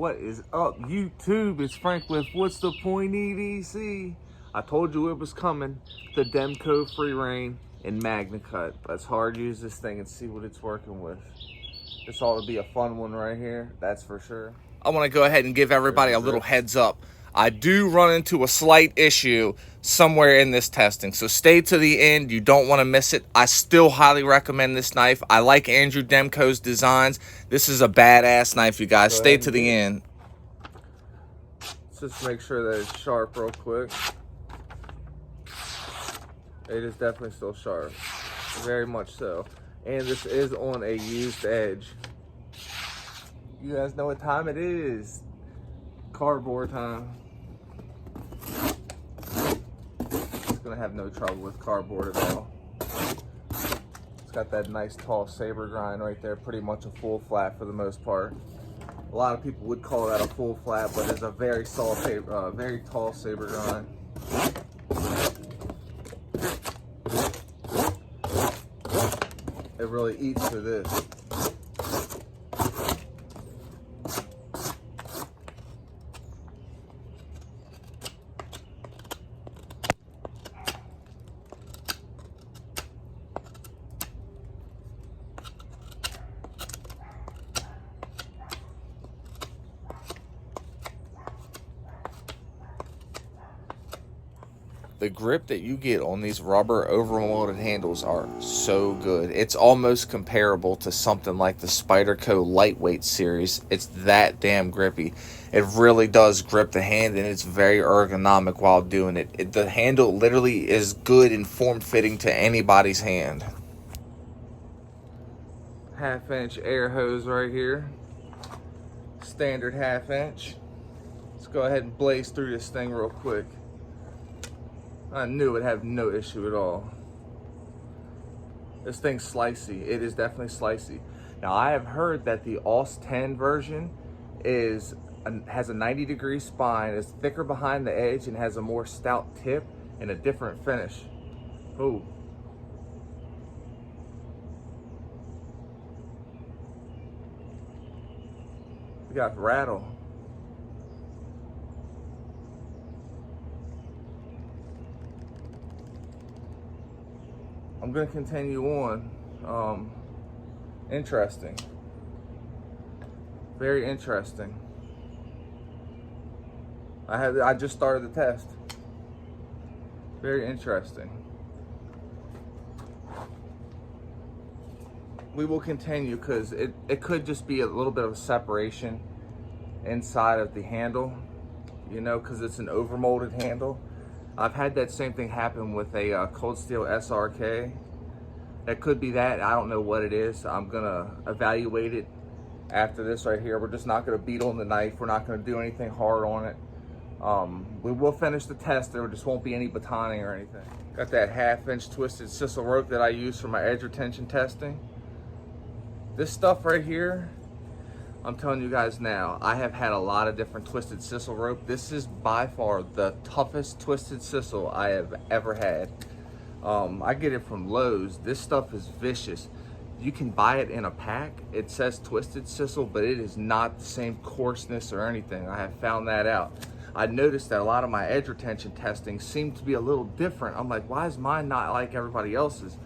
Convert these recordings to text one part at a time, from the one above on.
What is up, YouTube? It's Frank with What's the Point EDC. I told you it was coming. The Demko Freereign and Magnacut. Let's hard use this thing and see what it's working with. This ought to be a fun one right here, that's for sure. I want to go ahead and give everybody a little heads up. I do run into a slight issue somewhere in this testing, so stay to the end. You don't want to miss it. I still highly recommend this knife. I like Andrew Demko's designs. This is a badass knife, you guys. Stay to the end. Let's just make sure that it's sharp real quick. It is definitely still sharp, very much so. And this is on a used edge. You guys know what time it is. Cardboard time. It's gonna have no trouble with cardboard at all. It's got that nice tall saber grind right there, pretty much a full flat for the most part. A lot of people would call that a full flat, but it's a very very tall saber grind. It really eats through this. The grip that you get on these rubber overmolded handles are so good. It's almost comparable to something like the Spyderco Lightweight series. It's that damn grippy. It really does grip the hand, and it's very ergonomic while doing it. The handle literally is good and form-fitting to anybody's hand. 1/2-inch air hose right here. Standard 1/2-inch. Let's go ahead and blaze through this thing real quick. I knew it'd have no issue at all. This thing's slicey. It is definitely slicey. Now, I have heard that the AUS 10 version has a 90-degree spine, is thicker behind the edge, and has a more stout tip and a different finish. Ooh. We got rattle. I'm gonna continue on. Interesting. Very interesting. I just started the test. Very interesting. We will continue because it could just be a little bit of a separation inside of the handle, you know, because it's an overmolded handle. I've had that same thing happen with a Cold Steel SRK. That could be that. I don't know what it is. I'm gonna evaluate it after this right here. We're just not gonna beat on the knife. We're not gonna do anything hard on it. We will finish the test. There just won't be any batoning or anything. Got that 1/2-inch twisted sisal rope that I use for my edge retention testing. This stuff right here, I'm telling you guys now, I have had a lot of different twisted sisal rope. This is by far the toughest twisted sisal I have ever had. I get it from Lowe's. This stuff is vicious. You can buy it in a pack. It says twisted sisal, but it is not the same coarseness or anything. I have found that out. I noticed that a lot of my edge retention testing seemed to be a little different. I'm like, why is mine not like everybody else's?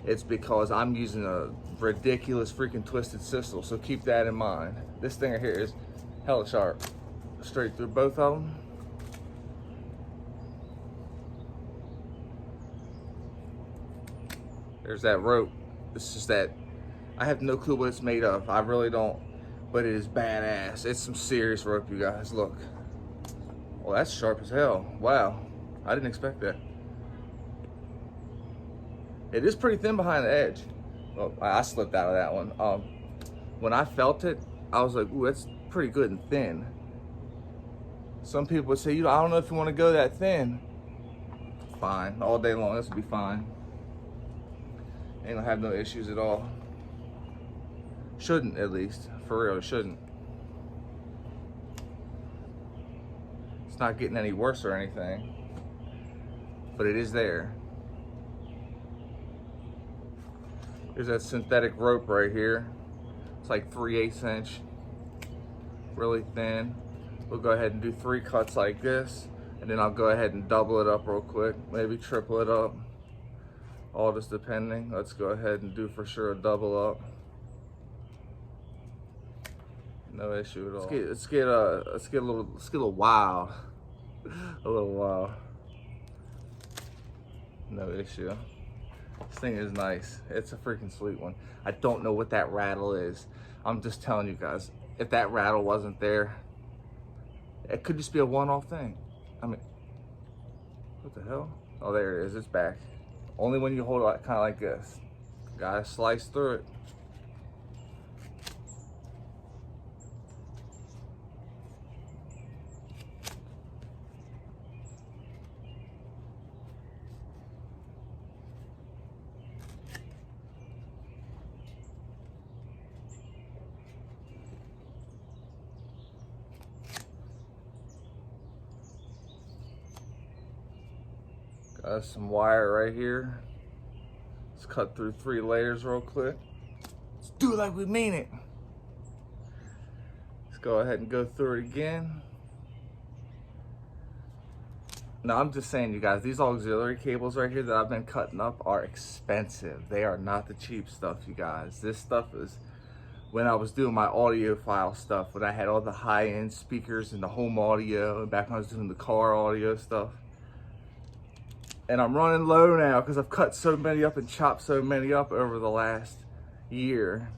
It's because I'm using a ridiculous freaking twisted sisal, so keep that in mind. This thing right here is hella sharp. Straight through both of them. There's that rope. This is that. I have no clue what it's made of. I really don't, but it is badass. It's some serious rope, you guys. Look. Well, that's sharp as hell. Wow, I didn't expect that. It is pretty thin behind the edge. Oh, I slipped out of that one. When I felt it, I was like, ooh, that's pretty good and thin. Some people would say, I don't know if you want to go that thin. Fine, all day long, this will be fine. Ain't gonna have no issues at all. Shouldn't, at least. For real, it shouldn't. It's not getting any worse or anything, but it is there. There's that synthetic rope right here. It's like 3/8 inch. really thin. We'll go ahead and do 3 cuts like this, and then I'll go ahead and double it up real quick, maybe triple it up, all just depending. Let's go ahead and do for sure a double up. No issue at all. Let's get a little wild. A little wild. No issue. This thing is nice. It's a freaking sweet one. I don't know what that rattle is. I'm just telling you guys, if that rattle wasn't there, it could just be a one-off thing. I mean, what the hell? Oh, there it is. It's back. Only when you hold it kind of like this. Gotta slice through it. Got some wire right here. Let's cut through 3 layers real quick. Let's do it like we mean it. Let's go ahead and go through it again. Now I'm just saying, you guys, these auxiliary cables right here that I've been cutting up are expensive. They are not the cheap stuff, you guys. This stuff is, when I was doing my audiophile stuff, when I had all the high-end speakers and the home audio, and back when I was doing the car audio stuff. And I'm running low now because I've cut so many up and chopped so many up over the last year.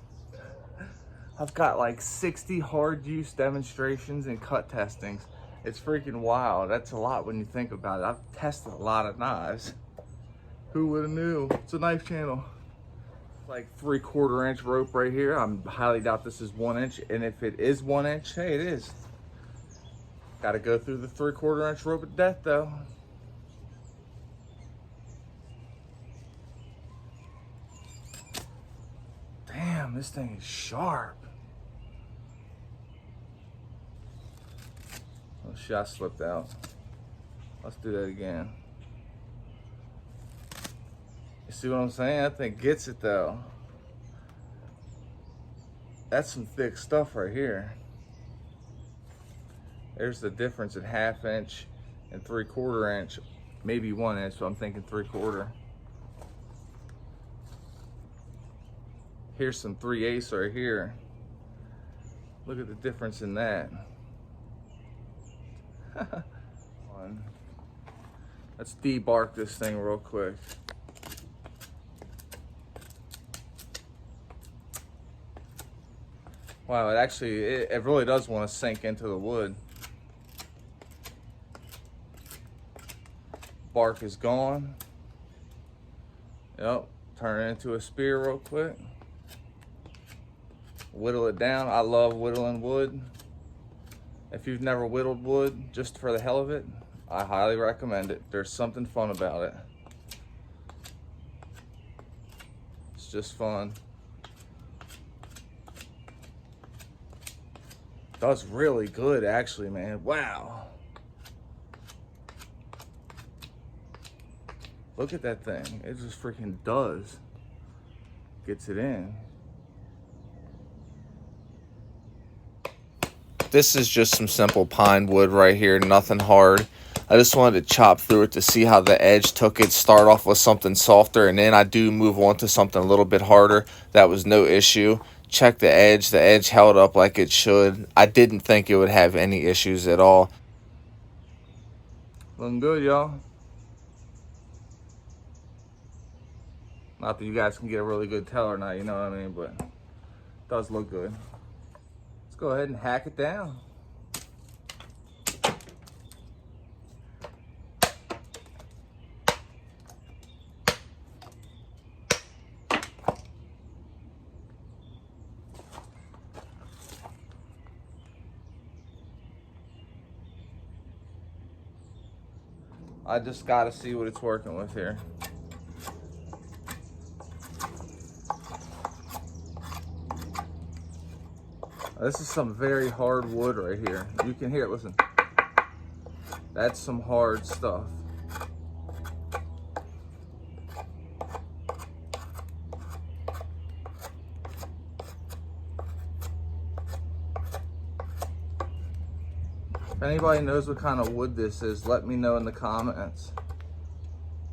I've got like 60 hard use demonstrations and cut testings. It's freaking wild. That's a lot when you think about it. I've tested a lot of knives. Who would have knew? It's a knife channel. Like 3/4 inch rope right here. I highly doubt this is 1 inch. And if it is 1 inch, hey, it is. Got to go through the 3/4 inch rope of death though. Damn, this thing is sharp. Oh shit, I slipped out. Let's do that again. You see what I'm saying? That thing gets it though. That's some thick stuff right here. There's the difference in 1/2 inch and 3/4 inch. Maybe 1 inch, so I'm thinking 3/4. Here's some 3/8 right here. Look at the difference in that. Let's debark this thing real quick. Wow, it actually, it really does want to sink into the wood. Bark is gone. Yep, turn it into a spear real quick. Whittle it down. I love whittling wood. If you've never whittled wood just for the hell of it, I highly recommend it. There's something fun about it. It's just fun. Does really good actually, man. Wow. Look at that thing. It just freaking does. Gets it in. This is just some simple pine wood right here, nothing hard. I just wanted to chop through it to see how the edge took it. Start off with something softer, and then I do move on to something a little bit harder. That was no issue. Check the edge. The edge held up like it should. I didn't think it would have any issues at all. Looking good, y'all. Not that you guys can get a really good tell or not, you know what I mean, but it does look good. Let's go ahead and hack it down. I just gotta see what it's working with here. This is some very hard wood right here. You can hear it, listen. That's some hard stuff. If anybody knows what kind of wood this is, let me know in the comments.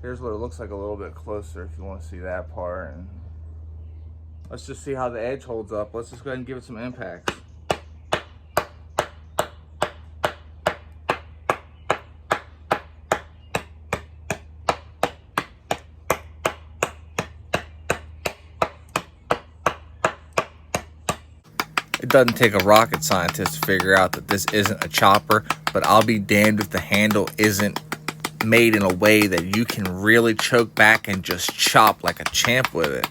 Here's what it looks like a little bit closer if you want to see that part. And let's just see how the edge holds up. Let's just go ahead and give it some impacts. It doesn't take a rocket scientist to figure out that this isn't a chopper, but I'll be damned if the handle isn't made in a way that you can really choke back and just chop like a champ with it.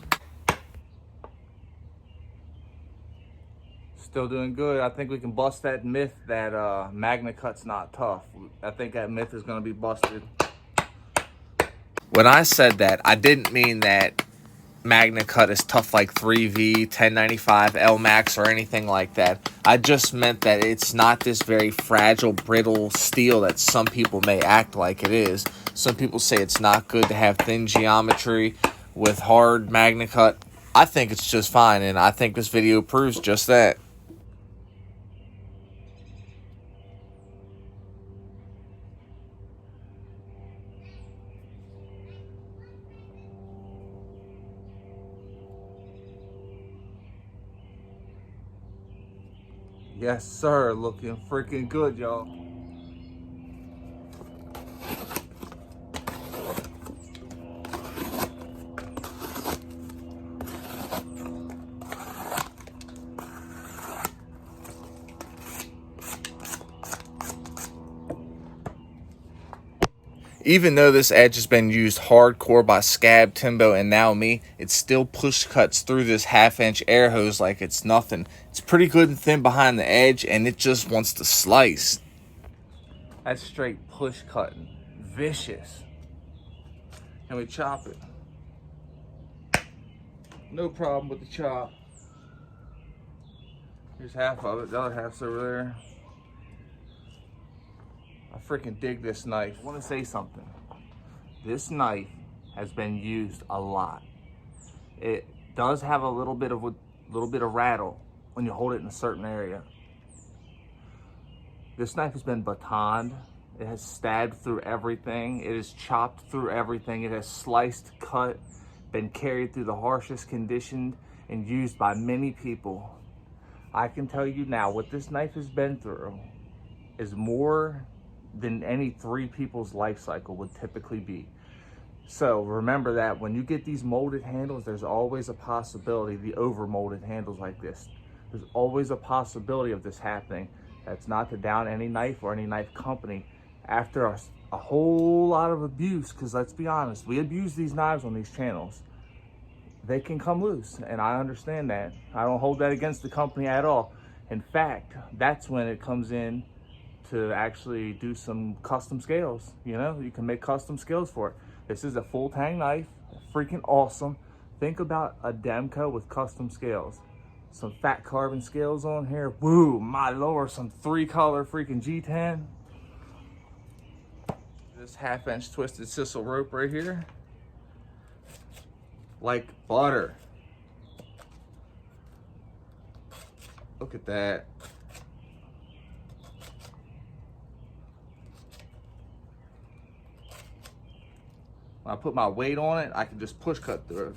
Still doing good. I think we can bust that myth that Magnacut's not tough. I think that myth is going to be busted. When I said that, I didn't mean that Magnacut is tough like 3V, 1095, L-Max, or anything like that. I just meant that it's not this very fragile, brittle steel that some people may act like it is. Some people say it's not good to have thin geometry with hard Magnacut. I think it's just fine, and I think this video proves just that. Yes, sir. Looking freaking good, y'all. Even though this edge has been used hardcore by Scab, Timbo, and now me, it still push cuts through this 1/2-inch air hose like it's nothing. It's pretty good and thin behind the edge, and it just wants to slice. That's straight push cutting. Vicious. Can we chop it? No problem with the chop. Here's half of it. The other half's over there. I freaking dig this knife. I want to say something. This knife has been used a lot. It does have a little bit of rattle when you hold it in a certain area. This knife has been batoned. It has stabbed through everything. It has chopped through everything. It has sliced, cut, been carried through the harshest conditions and used by many people. I can tell you now, what this knife has been through is more than any 3 people's life cycle would typically be. So remember that when you get these molded handles, there's always a possibility, the over molded handles like this, there's always a possibility of this happening. That's not to down any knife or any knife company after a whole lot of abuse, because let's be honest, we abuse these knives on these channels. They can come loose, and I understand that. I don't hold that against the company at all. In fact, that's when it comes in to actually do some custom scales. You know, you can make custom scales for it. This is a full tang knife, freaking awesome. Think about a Demko with custom scales. Some fat carbon scales on here. Woo, my lord, some 3-color freaking G10. This 1/2-inch twisted sisal rope right here. Like butter. Look at that. When I put my weight on it, I can just push cut through it.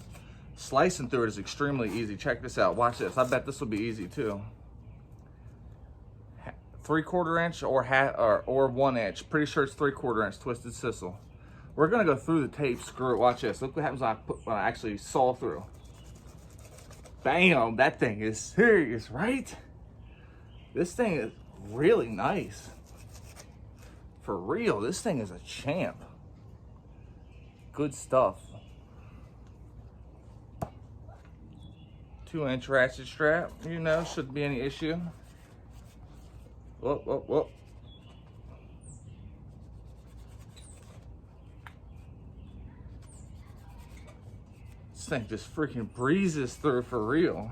Slicing through it is extremely easy. Check this out. Watch this. I bet this will be easy too. 3/4 inch or 1 inch. Pretty sure it's 3/4 inch twisted sisal. We're gonna go through the tape. Screw it. Watch this. Look what happens when I actually saw through. Bam! That thing is serious, right? This thing is really nice. For real, this thing is a champ. Good stuff. 2-inch ratchet strap, you know, shouldn't be any issue. Whoop, whoop, whoop. This thing just freaking breezes through for real.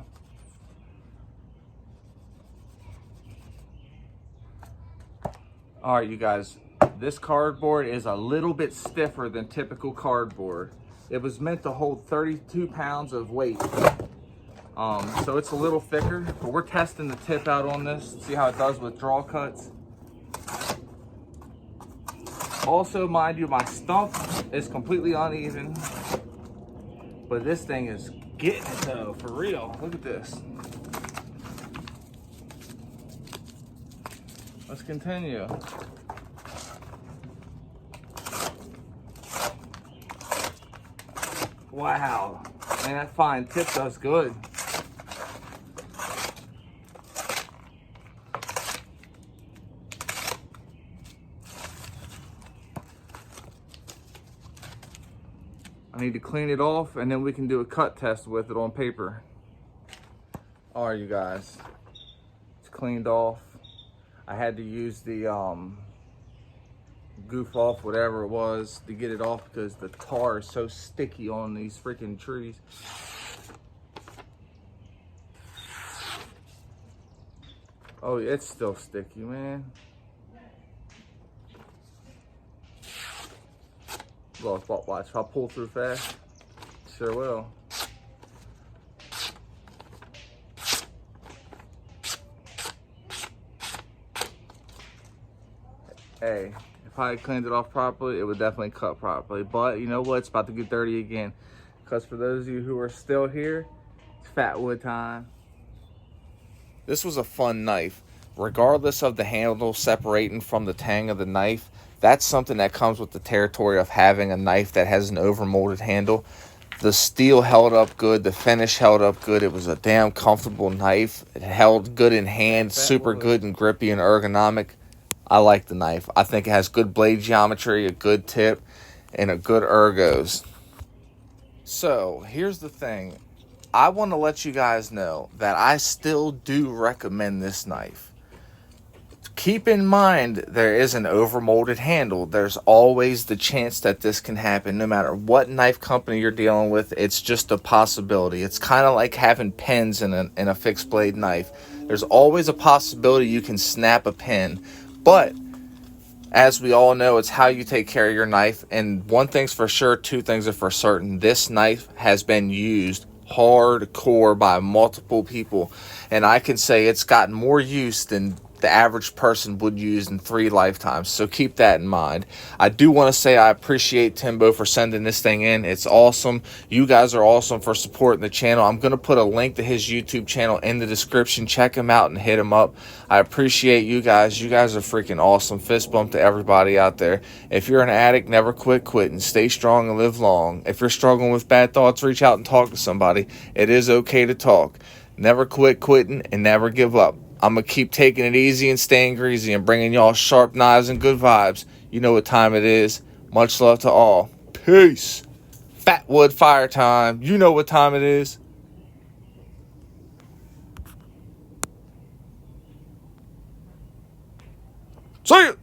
All right, you guys, this cardboard is a little bit stiffer than typical cardboard. It was meant to hold 32 pounds of weight. So it's a little thicker, but we're testing the tip out on this, see how it does with draw cuts. Also, mind you, my stump is completely uneven, but this thing is getting it though, for real. Look at this. Let's continue. Wow, man, that fine tip does good. I need to clean it off and then we can do a cut test with it on paper. All right, you guys, it's cleaned off. I had to use the goof off, whatever it was, to get it off because the tar is so sticky on these freaking trees. Oh, it's still sticky, man. Look, watch, if I pull through fast, sure will. Hey, if I had cleaned it off properly, it would definitely cut properly. But you know what? It's about to get dirty again. Because for those of you who are still here, it's fat wood time. This was a fun knife. Regardless of the handle separating from the tang of the knife, that's something that comes with the territory of having a knife that has an overmolded handle. The steel held up good. The finish held up good. It was a damn comfortable knife. It held good in hand, super good and grippy and ergonomic. I like the knife. I think it has good blade geometry, a good tip, and a good ergos. So, here's the thing. I want to let you guys know that I still do recommend this knife. Keep in mind, there is an overmolded handle. There's always the chance that this can happen. No matter what knife company you're dealing with, it's just a possibility. It's kind of like having pins in a fixed blade knife. There's always a possibility you can snap a pin. But as we all know, it's how you take care of your knife. And one thing's for sure, two things are for certain. This knife has been used hardcore by multiple people. And I can say it's gotten more use than the average person would use in 3 lifetimes. So keep that in mind. I do want to say I appreciate Timbo for sending this thing in. It's awesome. You guys are awesome for supporting the channel. I'm going to put a link to his YouTube channel in the description. Check him out and hit him up. I appreciate you guys. You guys are freaking awesome. Fist bump to everybody out there. If you're an addict, never quit quitting. Stay strong and live long. If you're struggling with bad thoughts, reach out and talk to somebody. It is okay to talk. Never quit quitting and never give up. I'm going to keep taking it easy and staying greasy and bringing y'all sharp knives and good vibes. You know what time it is. Much love to all. Peace. Fat wood fire time. You know what time it is. See ya.